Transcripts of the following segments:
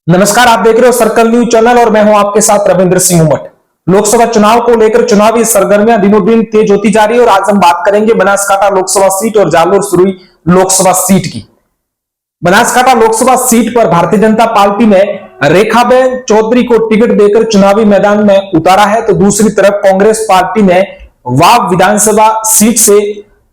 नमस्कार, आप देख रहे हो सर्कल न्यूज चैनल और मैं हूं आपके साथ रविंद्र सिंह उमट। लोकसभा चुनाव को लेकर चुनावी सरगर्मियां दिनों दिन तेज होती जा रही है और आज हम बात करेंगे बनासकांठा लोकसभा सीट और जालोर सुरुई लोकसभा सीट की। बनासकांठा लोकसभा सीट पर भारतीय जनता पार्टी ने रेखाबेन चौधरी को टिकट देकर चुनावी मैदान में उतारा है, तो दूसरी तरफ कांग्रेस पार्टी ने वाव विधानसभा सीट से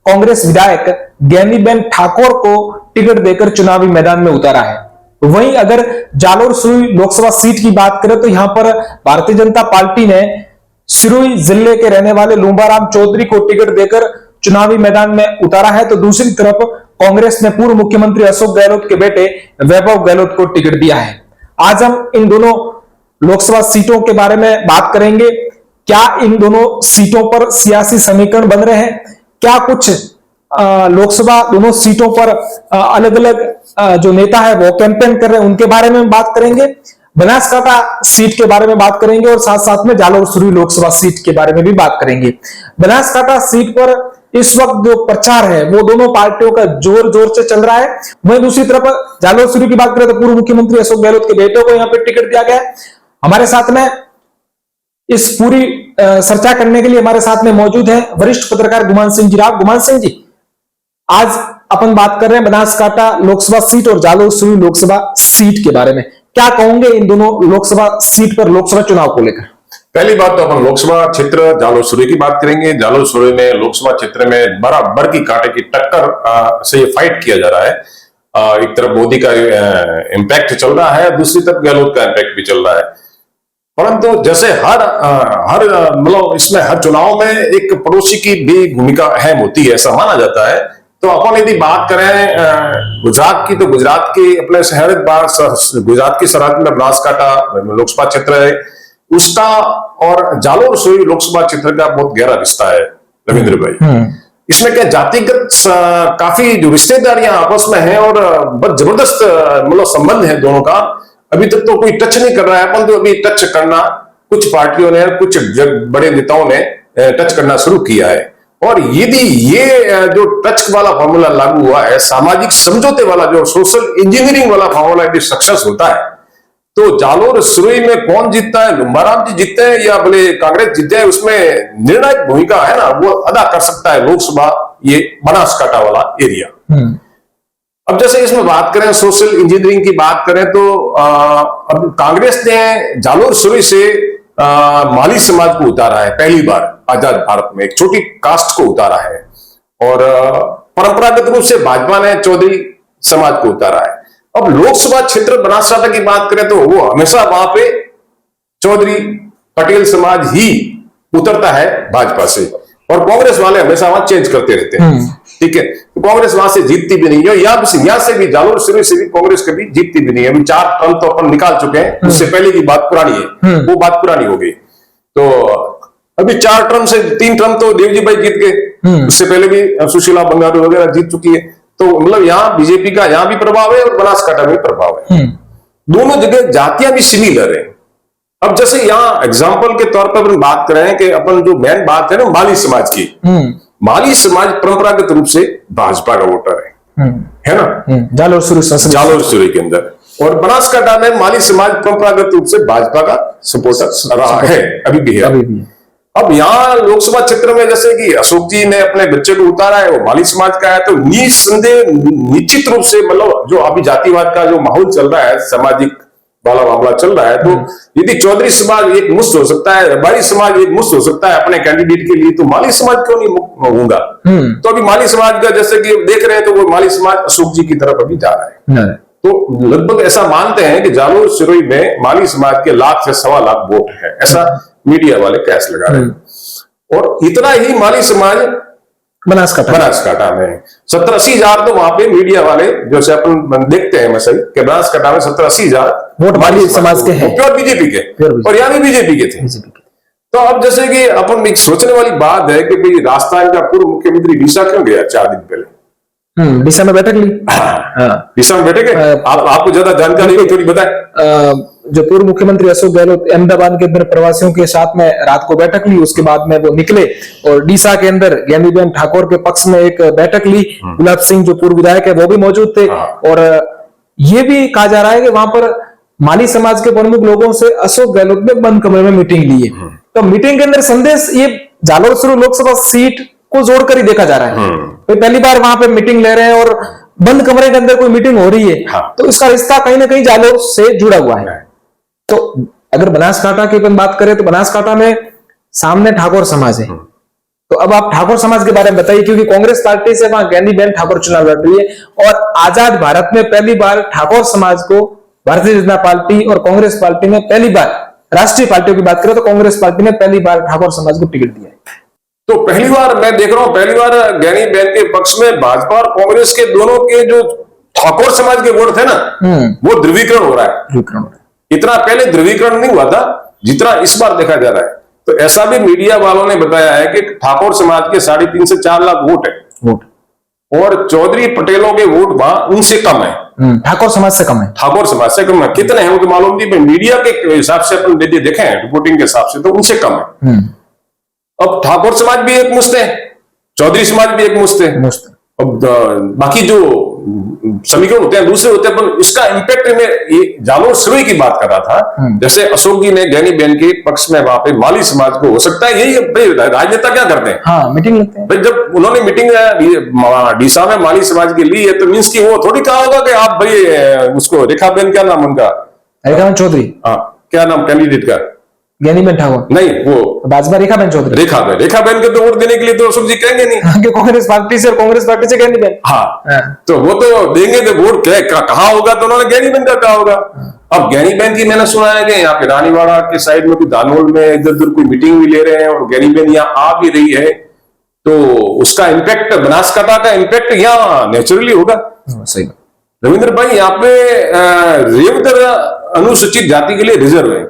कांग्रेस विधायक ज्ञानीबेन ठाकुर को टिकट देकर चुनावी मैदान में उतारा है। वहीं अगर जालोर सुरुई लोकसभा सीट की बात करें तो यहां पर भारतीय जनता पार्टी ने सुरुई जिले के रहने वाले लूंबाराम चौधरी को टिकट देकर चुनावी मैदान में उतारा है, तो दूसरी तरफ कांग्रेस ने पूर्व मुख्यमंत्री अशोक गहलोत के बेटे वैभव गहलोत को टिकट दिया है। आज हम इन दोनों लोकसभा सीटों के बारे में बात करेंगे। क्या इन दोनों सीटों पर सियासी समीकरण बन रहे हैं, क्या कुछ लोकसभा दोनों सीटों पर अलग अलग जो नेता है वो कैंपेन कर रहे हैं, उनके बारे में बात करेंगे। बनासकांठा सीट के बारे में बात करेंगे और साथ साथ में जालोर सुरुई लोकसभा सीट के बारे में भी बात करेंगे। बनासकांठा सीट पर इस वक्त जो प्रचार है वो दोनों पार्टियों का जोर जोर से चल रहा है। वहीं दूसरी तरफ जालोर सुरुई की बात करें तो पूर्व मुख्यमंत्री अशोक गहलोत के बेटे को यहाँ पे टिकट दिया गया है। हमारे साथ में इस पूरी चर्चा करने के लिए हमारे साथ में मौजूद है वरिष्ठ पत्रकार गुमान सिंह जी। गुमान सिंह जी, आज अपन बात कर रहे हैं बनासकांठा लोकसभा सीट और जालोर सुरुई लोकसभा सीट के बारे में। क्या कहोगे इन दोनों लोकसभा सीट पर लोकसभा चुनाव को लेकर? पहली बात तो अपन लोकसभा क्षेत्र जालोर सुरुई की बात करेंगे। जालोर सुरुई में लोकसभा क्षेत्र में बराबर की कांटे की टक्कर से ये फाइट किया जा रहा है। एक तरफ मोदी का इम्पैक्ट चल रहा है, दूसरी तरफ गहलोत का इम्पैक्ट भी चल रहा है। परंतु जैसे हर मतलब इसमें हर चुनाव में एक पड़ोसी की भी भूमिका अहम होती है, ऐसा माना जाता है। तो अपन यदि बात करें गुजरात की, तो गुजरात के अपने शहर गुजरात की सरहद में बनासकांठा लोकसभा क्षेत्र है, उसका और जालोर सुरुई लोकसभा क्षेत्र का बहुत गहरा रिश्ता है रविंद्र भाई। इसमें क्या जातिगत काफी जो रिश्तेदारियां आपस में हैं और बहुत जबरदस्त मतलब संबंध है दोनों का। अभी तक तो कोई टच नहीं कर रहा है, अपन तो अभी टच करना कुछ पार्टियों ने, कुछ बड़े नेताओं ने टच करना शुरू किया है। और यदि ये जो टच वाला फॉर्मूला लागू हुआ है, सामाजिक समझौते वाला जो सोशल इंजीनियरिंग वाला फॉर्मूला यदि सक्सेस होता है, तो जालोर सुरुई में कौन जीतता है, लुम्बाराम जी जीतते हैं या बोले कांग्रेस जीतते हैं, उसमें निर्णायक भूमिका है ना, वो अदा कर सकता है लोकसभा ये बनासकांठा वाला एरिया। अब जैसे इसमें बात करें सोशल इंजीनियरिंग की बात करें तो अब कांग्रेस ने जालोर सुरुई से माली समाज को उतारा है, पहली बार आजाद भारत में एक छोटी कास्ट को उतारा है। और परंपरागत रूप से भाजपा ने चौधरी समाज को उतारा है। अब लोकसभा क्षेत्र बनासकांठा की बात करें तो वो हमेशा वहां पे चौधरी पटेल समाज ही उतरता है भाजपा से, और कांग्रेस वाले हमेशा वहां चेंज करते रहते हैं। ठीक है, तो कांग्रेस वहां से जीतती भी नहीं है, यहां से भी जालोर सुरुई से भी कांग्रेस कभी जीतती भी नहीं है। अभी 4 टर्म तो अपन निकाल चुके हैं, उससे पहले की बात पुरानी है, वो बात पुरानी हो गई। तो अभी 4 टर्म से 3 टर्म तो देवजी भाई जीत गए, उससे पहले भी सुशीला बंगारू वगैरह जीत चुकी है। तो मतलब यहाँ बीजेपी का यहाँ भी प्रभाव है और बनासकांठा में प्रभाव है। दोनों जगह जातियां भी सिमिलर है। अब जैसे यहाँ एग्जाम्पल के तौर पर अपन बात करें कि अपन जो मेन बात है ना माली समाज की, माली समाज परंपरागत रूप से भाजपा का वोटर है ना, जालोर सुरुई के अंदर। और बनासकांठा में माली समाज परंपरागत रूप से भाजपा का सपोर्टर रहा है, अभी भी है। अब यहाँ लोकसभा क्षेत्र में जैसे कि अशोक जी ने अपने बच्चे को उतारा है, वो माली समाज का है, तो निसंदेह निश्चित रूप से मतलब जो अभी जातिवाद का जो माहौल चल रहा है, सामाजिक वाला मामला चल रहा है, तो यदि चौधरी समाज एक मुश्त हो सकता है, रबारी समाज एक मुश्त हो सकता है अपने कैंडिडेट के लिए, तो माली समाज क्यों नहीं होगा? तो अभी माली समाज का जैसे कि देख रहे हैं तो वो माली समाज अशोक जी की तरफ अभी जा रहा है। तो लगभग ऐसा मानते हैं कि जालोर सुरुई में माली समाज के 1 से 1.25 लाख वोट है, ऐसा मीडिया वाले कैस लगा रहे हैं। और इतना ही माली समाज बनासकांठा में 70-80 हजार, तो वहां पे मीडिया वाले जैसे अपन देखते हैं मैं सही कि बनासकांठा में 70-80 हजार वोट माली समाज के हैं, प्योर बीजेपी के, और यहाँ भी बीजेपी के थे। तो अब जैसे कि अपन एक सोचने वाली बात है कि भाई राजस्थान का पूर्व मुख्यमंत्री डीसा क्यों गया 4 दिन पहले? डीसा में बैठक ली। डीसा में बैठक है, आपको ज्यादा जानकारी नहीं, थोड़ी बताएं। जो पूर्व मुख्यमंत्री अशोक गहलोत अहमदाबाद के अंदर प्रवासियों के साथ में रात को बैठक ली, उसके बाद में वो निकले और डीसा के अंदर ज्ञानीबेन ठाकुर के पक्ष में एक बैठक ली। गुलाब सिंह जो पूर्व विधायक है वो भी मौजूद थे। और ये भी कहा जा रहा है कि वहां पर माली समाज के प्रमुख लोगों से अशोक गहलोत ने बंद कमरे में मीटिंग ली है। तो मीटिंग के अंदर संदेश ये जालोर सुरू लोकसभा सीट को जोड़कर ही देखा जा रहा है। तो पहली बार वहां पे मीटिंग ले रहे हैं और बंद कमरे के अंदर कोई मीटिंग हो रही है। हाँ। तो इसका रिश्ता कहीं ना कहीं जालोर से जुड़ा हुआ है। तो अगर बनासकांठा की अपन बात करें तो बनासकांठा में सामने ठाकुर समाज है। तो अब आप ठाकुर समाज के बारे में बताइए, क्योंकि कांग्रेस पार्टी से वहां ज्ञानीबेन ठाकुर चुनाव लड़ रही है और आजाद भारत में पहली बार ठाकुर समाज को भारतीय जनता पार्टी और कांग्रेस पार्टी में पहली बार, राष्ट्रीय पार्टियों की बात करें तो कांग्रेस पार्टी ने पहली बार ठाकुर समाज को टिकट दिया है। तो पहली बार मैं देख रहा हूं, पहली बार ज्ञानीबेन के पक्ष में भाजपा और कांग्रेस के दोनों के जो ठाकुर समाज के वोट थे ना, वो ध्रुवीकरण हो रहा है। इतना पहले ध्रुवीकरण नहीं हुआ था जितना इस बार देखा जा रहा है। तो ऐसा भी मीडिया वालों ने बताया है कि ठाकुर समाज के 3.5 से 4 लाख वोट है और चौधरी पटेलों के वोट वहां उनसे कम है, ठाकुर समाज से कम है। ठाकुर समाज से कम है। कितने हैं वो तो मालूम नहीं, मीडिया के हिसाब से अपन देखे हैं रिपोर्टिंग के हिसाब से तो उनसे कम है। अब ठाकुर समाज भी एक मुश्त है, चौधरी समाज भी एक मुश्त है। अब बाकी जो समीकरण होते हैं दूसरे होते हैं, पर इसका इम्पैक्ट में ये जालोर सुरई की बात कर रहा था। जैसे अशोक जी ने ज्ञानीबेन के पक्ष में वहां पे माली समाज को हो सकता है यही राजनेता क्या करते हैं, हाँ, मीटिंग लेते हैं भाई। जब उन्होंने मीटिंग डीसा में माली समाज की ली है तो मीन्स की वो थोड़ी कहा होगा कि आप भाई उसको रेखाबेन, क्या नाम उनका, रेखाबेन चौधरी, हाँ क्या नाम कैंडिडेट का, ज्ञानीबेन ठाकुर नहीं, वो भाजपा रेखाबेन चौधरी, रेखाबेन के तो वोट देने के लिए तो अशोक जी कहेंगे नहीं, कांग्रेस पार्टी से और कांग्रेस पार्टी से ज्ञानीबेन, हाँ, तो वो तो देंगे तो वोट कहा होगा तो उन्होंने ज्ञानीबेन का कहा होगा। अब ज्ञानीबेन की मैंने सुना है कि यहाँ पे रानीवाड़ा के साइड में कोई दानोल में इधर उधर कोई मीटिंग भी ले रहे हैं और ज्ञानीबेन यहाँ आ भी रही है, तो उसका इम्पैक्ट बनासकांठा का इम्पैक्ट यहाँ नेचुरली होगा। सही रविंद्र भाई, यहाँ पे रेवदर अनुसूचित जाति के लिए रिजर्व है।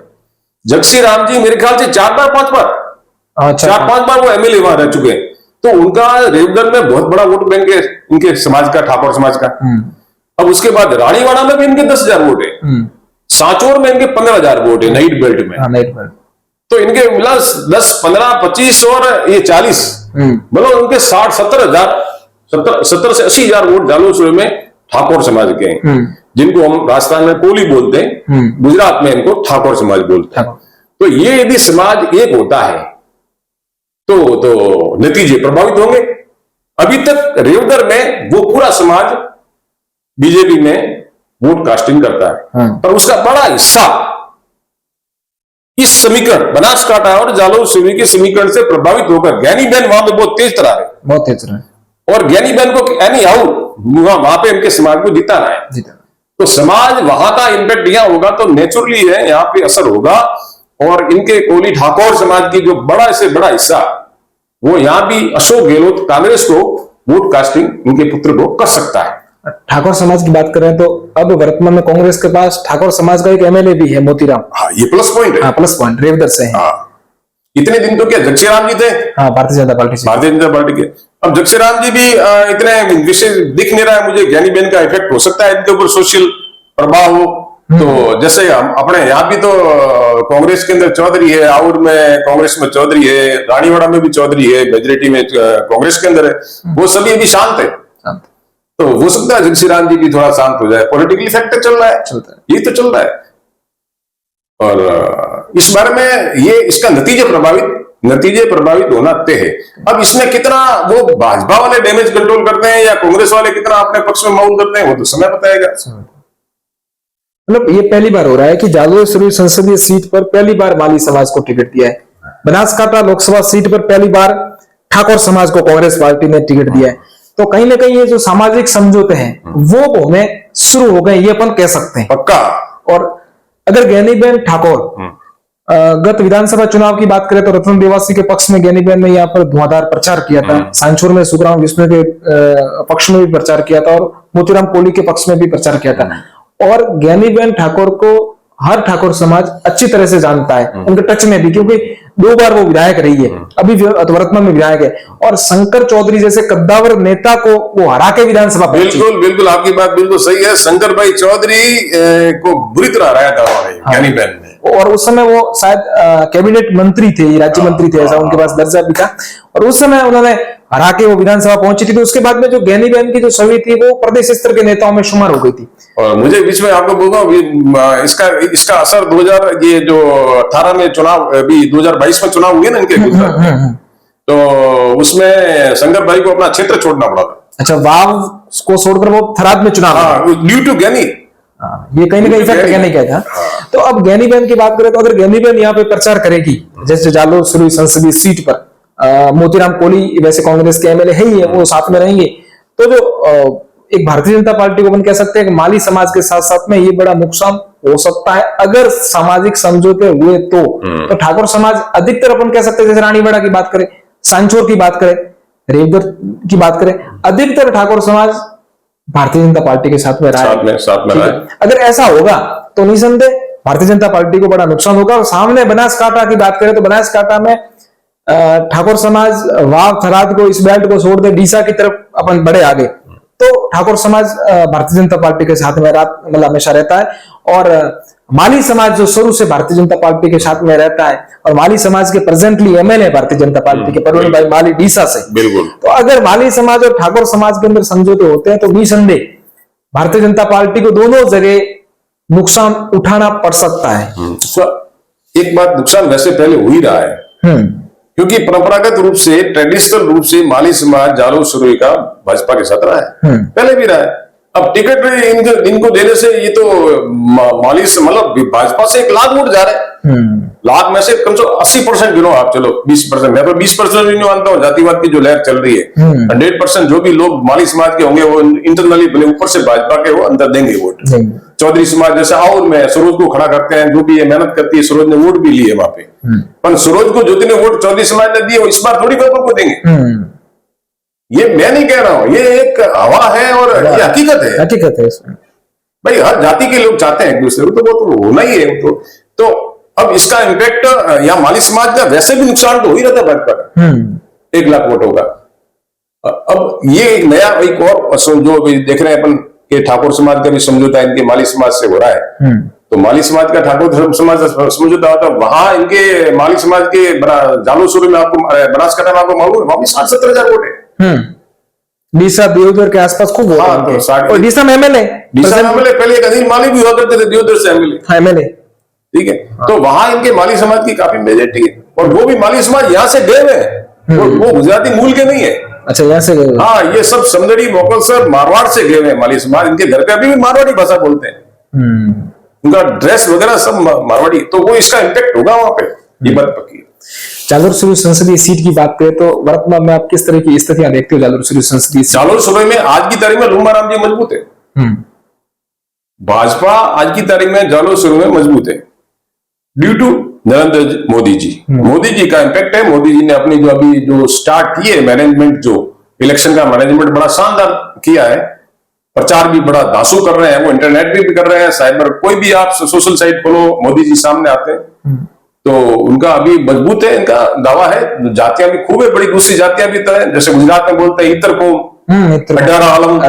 जगसी राम जी मेरे ख्याल से 4 बार 5 बार, 4-5 बार वो एमएलए वहां रह चुके हैं, तो उनका रेवदर में बहुत बड़ा वोट बैंक है इनके समाज का, ठाकुर समाज का। अब उसके बाद रानीवाड़ा में भी इनके 10,000 वोट है, सांचौर में इनके 15,000 वोट है नाइट बेल्ट में। तो इनके 10, 15, 25 और ये 40, मतलब उनके 70 से 80,000 वोट जालोर में ठाकुर समाज के हैं, जिनको हम राजस्थान में कोली बोलते हैं, गुजरात में इनको ठाकुर समाज बोलते हैं। तो ये यदि समाज एक होता है तो नतीजे प्रभावित होंगे। अभी तक रेवदर में वो पूरा समाज बीजेपी में वोट कास्टिंग करता है, पर उसका बड़ा हिस्सा इस समीकरण बनासकांठा और जालोर सुरई के समीकरण से प्रभावित होकर ज्ञानीबेन वहां पे बहुत तेज तरह है, बहुत तेज तरह, और ज्ञानीबेन को एनी हाउ वहां पे इनके समाज को जिताना है। तो समाज वहां का इम्पैक्ट यहाँ होगा तो नेचुरली है यहाँ पे असर होगा, और इनके कोली ठाकुर समाज की जो बड़ा से बड़ा हिस्सा वो यहाँ भी अशोक गहलोत कांग्रेस को वोट कास्टिंग इनके पुत्र को कर सकता है। ठाकुर समाज की बात करें तो अब वर्तमान में कांग्रेस के पास ठाकुर समाज का एक एमएलए भी है, मोतीराम। हाँ, ये प्लस पॉइंट है। हाँ, प्लस पॉइंट रेवदर से है। हाँ, इतने दिन तो क्या जगसीराम जी थे, हाँ, भारतीय जनता पार्टी से, भारतीय जनता पार्टी के। अब जगसीराम जी भी इतने विशेष दिख नहीं रहा है मुझे, ज्ञानीबेन का इफेक्ट हो सकता है इनके ऊपर सोशल प्रभाव हो। तो जैसे हम अपने यहाँ भी तो कांग्रेस के अंदर चौधरी है, आउर में कांग्रेस में चौधरी है, रानीवाड़ा में भी चौधरी है, मेजोरिटी में कांग्रेस के अंदर है, वो सभी अभी शांत है। तो हो सकता है जगसीराम जी भी थोड़ा शांत हो जाए, पॉलिटिकली फैक्टर चल रहा है, ये तो चल रहा है। और इस बारे में ये इसका नतीजे प्रभावित होना तय है। अब इसमें कितना वो भाजपा वाले डैमेज कंट्रोल करते हैं या कांग्रेस वाले कितना अपने पक्ष में माउंट करते हैं, वो तो समय बताएगा। मतलब ये पहली बार हो रहा है कि जालोर सुरई संसदीय सीट पर पहली बार माली समाज को टिकट दिया है, बनासकांठा लोकसभा सीट पर पहली बार ठाकुर समाज को कांग्रेस पार्टी ने टिकट दिया है। तो कहीं ना कहीं ये जो सामाजिक समझौते हैं वो होने शुरू हो गए, ये अपन कह सकते हैं पक्का। और अगर ज्ञानीबेन ठाकुर गत विधानसभा चुनाव की बात करें तो रतन देवासी के पक्ष में ज्ञानीबेन ने यहाँ पर धुआंधार प्रचार किया था, सांचौर में सुखराम विष्णु के पक्ष में भी प्रचार किया था और मोतीराम कोली के पक्ष में भी प्रचार किया था। और ज्ञानीबेन ठाकुर को हर ठाकुर समाज अच्छी तरह से जानता है, उनके टच में भी, क्योंकि 2 बार वो विधायक रही है, अभी वर्तमान में विधायक है, और शंकर चौधरी जैसे कद्दावर नेता को वो हरा के विधानसभा। बिल्कुल आपकी बात बिल्कुल सही है। शंकर भाई चौधरी को बुरी तरह हराया था ज्ञानीबेन ने, और उस समय वो शायद कैबिनेट मंत्री थे, राज्य मंत्री थे, ऐसा उनके पास दर्जा भी था, और उस समय उन्होंने हरा के वो विधानसभा पहुंची थी, तो उसके बाद में जो ज्ञानीबेन की जो छवि थी वो प्रदेश स्तर के नेताओं में शुमार हो गई थी। और मुझे बीच में आपको बोल रहा हूँ, इसका असर 2000 ये जो 18 में चुनाव, अभी 2022 में चुनाव हुए ना इनके गुजरात, तो उसमें शंकर भाई को अपना क्षेत्र छोड़ना पड़ा था। अच्छा, वाव को छोड़कर वो थराद में चुनाव, ड्यू टू ज्ञानी, ये कहीं ना कहीं इफेक्ट ज्ञानी का था। तो अब ज्ञानीबेन की बात करें तो अगर ज्ञानीबेन यहाँ पे प्रचार करेगी, जैसे जालोर सुरुई संसदीय सीट पर मोतीराम कोहली वैसे कांग्रेस के एमएलए है ही है, वो साथ में रहेंगे, तो जो एक भारतीय जनता पार्टी को अपन कह सकते हैं कि माली समाज के साथ साथ में ये बड़ा नुकसान हो सकता है अगर सामाजिक समझौते हुए तो ठाकुर समाज अधिकतर अपन कह सकते हैं, जैसे रानीवाड़ा की बात करें, सांचौर की बात करें, रेवदर की बात करें, अधिकतर ठाकुर समाज भारतीय जनता पार्टी के साथ में रहा है। अगर ऐसा होगा तो निसंदेह भारतीय जनता पार्टी को बड़ा नुकसान होगा। और सामने बनासकांठा की बात करें तो बनासकांठा में ठाकुर समाज वाव थराद को, इस बेल्ट को छोड़ दे डीसा की तरफ अपन बढ़े आगे, तो ठाकुर समाज भारतीय जनता पार्टी के साथ में मतलब हमेशा रहता है। और माली समाज जो शुरू से भारतीय जनता पार्टी के साथ में रहता है, और माली समाज के presently MLA Bharatiya Janata party के परवीन भाई माली डीसा से, बिल्कुल। तो अगर माली समाज और ठाकुर समाज के अंदर समझौते होते हैं तो निसंदेह भारतीय जनता पार्टी को दोनों जगह नुकसान उठाना पड़ सकता है। एक बात, नुकसान वैसे पहले हो ही रहा है, क्योंकि परंपरागत रूप से, ट्रेडिशनल रूप से माली समाज जालोर सुरुई का भाजपा के साथ रहा है, पहले भी रहा है। अब टिकट इनको देने से ये तो माली से मतलब भाजपा से 1 लाख वोट जा रहे हैं, लाख में से कम से कम 80% गिनो आप, चलो 20%, मैं तो 20% भी नहीं मानता हूँ। जातिवाद की जो लहर चल रही है, 100% जो भी लोग माली समाज के होंगे वो इंटरनली भले ऊपर से भाजपा के वो अंदर देंगे वोट। चौधरी समाज जैसे और में सरोज को खड़ा करते हैं, जो भी ये मेहनत करती है, सरोज ने वोट भी लिए वहां पे, पर सरोज को जितने वोट चौधरी समाज ने दिए वो इस बार थोड़ी बाबा को देंगे। ये मैं नहीं कह रहा हूं, ये एक हवा है और ये हकीकत है, हकीकत है इसमें। भाई हर जाति के लोग चाहते हैं एक दूसरे को, तो वो तो होना ही है। तो अब इसका इम्पैक्ट यहाँ माली समाज का वैसे भी नुकसान तो हो ही रहता है भाजपा का, 1 लाख वोट होगा। अब ये एक नया, एक और जो देख रहे हैं अपन कि ठाकुर समाज का भी समझौता इनके माली समाज से हो रहा है, तो माली समाज का ठाकुर समाज समझौता होता है, वहां इनके माली समाज के जालोर सुरुई में आपको, बनासकांठा में आपको मालूम है वहां भी 60-70 हजार वोट है। डीसा दियोदर के आसपास खूब वोट है। और डीसा में एमएलए पहले एक अनिल माली भी हुआ करते थे दियोदर से एमएलए, ठीक है। तो वहां इनके माली समाज की काफी मेजोरिटी है, और वो भी माली समाज यहाँ से गए हुए, वो गुजराती मूल के नहीं है। अच्छा, यहाँ से गए? हाँ, ये सब समदड़ी मोकल सब मारवाड़ से गए हुए माली समाज, इनके घर पे अभी भी मारवाड़ी भाषा बोलते हैं, उनका ड्रेस वगैरह सब मारवाड़ी, तो वो इसका इम्पैक्ट होगा वहां पे, ये बात पक्की है। जालोर सुरुई संसदीय सीट की बात करें तो वर्तमान में आप किस तरह की स्थितियां देखते हो जालोर सुरुई संसदीय सीट? जालोर सुरुई में आज की तारीख में लुम्बाराम जी मजबूत है, भाजपा आज की तारीख में जालोर सुरुई में मजबूत है, ड्यू टू नरेंद्र मोदी जी। मोदी जी का इम्पैक्ट है। मोदी जी ने अपनी जो अभी जो स्टार्ट की है मैनेजमेंट, जो इलेक्शन का मैनेजमेंट बड़ा शानदार किया है, प्रचार भी बड़ा धांसू कर रहे हैं, वो इंटरनेट भी कर रहे हैं, साइबर कोई भी आप सोशल साइट खोलो मोदी जी सामने आते हैं, तो उनका अभी मजबूत है, इनका दावा है। जातियां भी खूब है, बड़ी दूसरी जातियां भी तो है, जैसे गुजरात में बोलते हैं इतर कौम, अड्डारा आलम,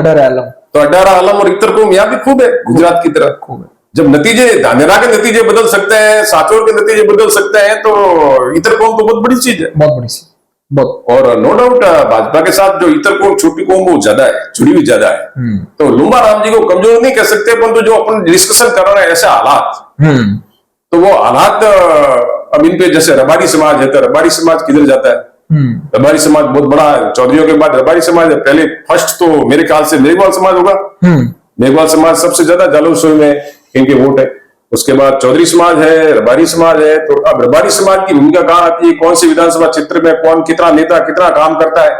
तो अड्डारा आलम और इतर कौम यहाँ भी खूब है गुजरात की तरह खूब है। जब नतीजे धानेरा के नतीजे बदल सकते हैं, सांचौर के नतीजे बदल सकते हैं, तो इतर कौम तो बहुत बड़ी चीज है, बहुत बड़ी चीज, बहुत। और नो डाउट भाजपा के साथ जो इतर कौम छोटी कौम वो ज्यादा है, जुड़ी हुई ज्यादा है, तो लुम्बाराम जी को कमजोर नहीं कह सकते, परंतु जो अपन डिस्कशन कर रहे हैं ऐसे हालात, तो वो हालात अब इन पे, जैसे रबारी समाज है तो रबारी समाज किधर जाता है, रबारी समाज बहुत बड़ा है, चौधरियों के बाद रबारी समाज है, पहले फर्स्ट तो मेरे ख्याल से मेघवाल समाज होगा, मेघवाल समाज सबसे ज्यादा जालोर सुरुई में इनके वोट है, उसके बाद चौधरी समाज है, रबारी समाज है। तो अब रबारी समाज की भूमिका कहाँ आती है, कौन से विधानसभा क्षेत्र में कौन कितना नेता कितना काम करता है,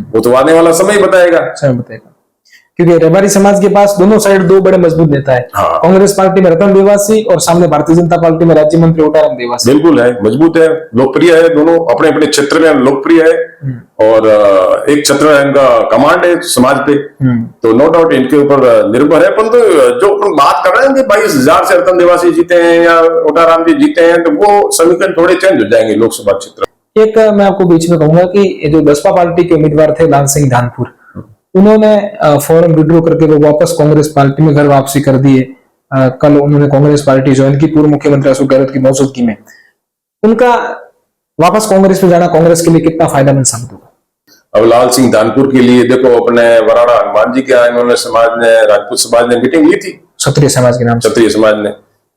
वो तो आने वाला समय बताएगा। क्योंकि रबारी समाज के पास दोनों साइड 2 बड़े मजबूत नेता है, कांग्रेस पार्टी में रतन देवासी और सामने भारतीय जनता पार्टी में राज्य मंत्री ओटाराम देवासी। बिल्कुल है, मजबूत है, लोकप्रिय है, दोनों अपने अपने क्षेत्र में लोकप्रिय है, और एक क्षेत्र है इनका कमांड है समाज पे, तो नो डाउट इनके ऊपर निर्भर है। परंतु जो अपन बात कर रहे हैं कि 22,000 से रतन देवासी जीते हैं या ओटाराम जी जीते हैं, तो वो समीकरण थोड़े चेंज हो जाएंगे लोकसभा क्षेत्र। एक मैं आपको बीच में कहूंगा कि जो बसपा पार्टी के उम्मीदवार थे लाल सिंह धानपुर, उन्होंने फॉर्म विड्रॉ करके वो वापस कांग्रेस पार्टी में घर वापसी कर दिए। कल उन्होंने कांग्रेस पार्टी ज्वाइन की, पूर्व मुख्यमंत्री अशोक गहलोत की मौजूदगी में। उनका वापस कांग्रेस में जाना कांग्रेस के लिए कितना फायदेमंद साबित होगा? अब लाल सिंह दानपुर के लिए देखो, अपने वराड़ा हनुमान जी के इन्होंने समाज ने, राजपूत समाज ने मीटिंग ली थी, क्षत्रिय समाज के नाम से। क्षत्रिय समाज ने।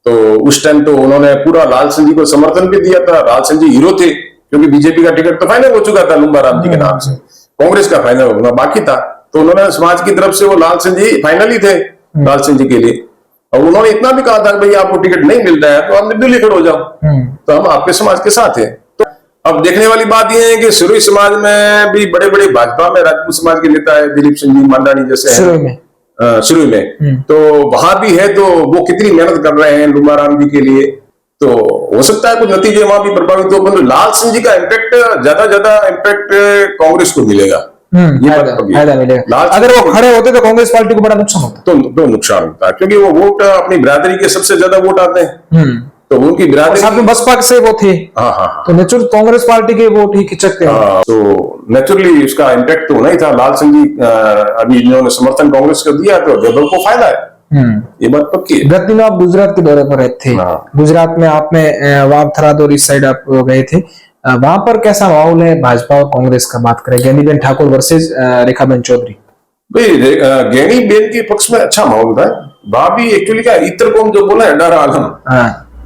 तो उस टाइम तो उन्होंने पूरा लाल सिंह जी को समर्थन भी दिया था। लाल सिंह जी हीरो थे, क्योंकि बीजेपी का टिकट तो फाइनल हो चुका था लुम्बा राम जी के नाम से, कांग्रेस का फाइनल होना बाकी था। तो उन्होंने समाज की तरफ से वो लाल सिंह जी फाइनल ही थे लाल सिंह जी के लिए। और उन्होंने इतना भी कहा था कि भाई आपको टिकट नहीं मिल रहा है तो आप निर्दलीय खड़े हो जाओ, तो हम आपके समाज के साथ हैं। तो अब देखने वाली बात यह है कि सिरोही समाज में भी बड़े बड़े भाजपा में राजपूत समाज के नेता है, दिलीप सिंह जी मांडानी जैसे सिरोही में, शुरू में, तो वहां भी है। तो वो कितनी मेहनत कर रहे हैं लुम्बा राम जी के लिए, तो हो सकता है कुछ नतीजे वहां भी प्रभावित हो। परंतु लाल सिंह जी का इम्पैक्ट ज्यादा इम्पैक्ट कांग्रेस को मिलेगा, ये बात पक्की है। फायदा मिलेगा। अगर वो खड़े होते तो कांग्रेस पार्टी को बड़ा नुकसान होता। तो नुकसान होता है, क्योंकि वो वोट अपनी बिरादरी के सबसे ज्यादा वोट आते हैं, तो उनकी बिरादरी साथ में बसपा से वो थे, हाँ, तो नेचुरल कांग्रेस पार्टी के वोट ही खिंचकते हैं। तो नेचुरली उसका इम्पैक्ट तो होना ही था। लाल सिंह जी अभी इन्होंने समर्थन कांग्रेस को दिया, तो जदयू को फायदा है, ये बात पक्की है। गत दिनों आप गुजरात के दौरे पर थे, गुजरात में आपने वावथराद और इस साइड आप गए थे, वहां पर कैसा माहौल है भाजपा और कांग्रेस का? बात करें ज्ञानीबेन ठाकुर वर्सेस रेखाबेन चौधरी। भाई ज्ञानीबेन के पक्ष में अच्छा माहौल था। वहां भी एक्चुअली क्या इतर कौम जो बोला है डारा आलम,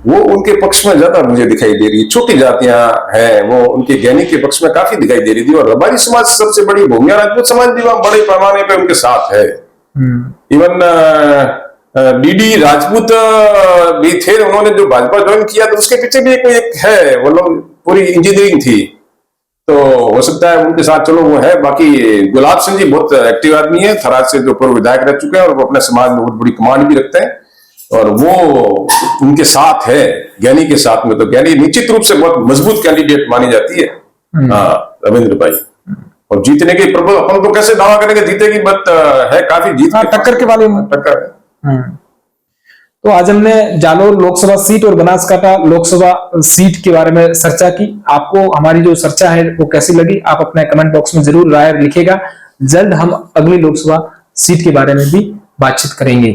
वो उनके पक्ष में ज्यादा मुझे दिखाई दे रही। छोटी जातियां हैं वो उनके ज्ञानी के पक्ष में काफी दिखाई दे रही थी। और रबारी समाज सबसे बड़ी भूमिया राजपूत समाज भी वहां बड़े पैमाने पे उनके साथ है। इवन डीडी राजपूत भी थे, उन्होंने जो भाजपा ज्वाइन किया तो उसके पीछे भी एक है, मतलब पूरी इंजीनियरिंग थी। तो हो सकता है उनके साथ चलो वो है। बाकी गुलाब सिंह जी बहुत एक्टिव आदमी है, थराद से जो पूर्व विधायक रह चुके हैं, और वो अपने समाज में बहुत बड़ी कमांड भी रखते हैं, और वो उनके साथ है ज्ञानी के साथ में। तो ज्ञानी निश्चित रूप से बहुत मजबूत कैंडिडेट मानी जाती है रविंद्र भाई। और जीतने के प्रबल अपन तो कैसे दावा करेंगे जीतेगी, बट है काफी जीत टक्कर के वाले टक्कर। तो आज हमने जालोर लोकसभा सीट और बनासकांठा लोकसभा सीट के बारे में चर्चा की। आपको हमारी जो चर्चा है वो कैसी लगी, आप अपने कमेंट बॉक्स में जरूर राय लिखिएगा। जल्द हम अगली लोकसभा सीट के बारे में भी बातचीत करेंगे।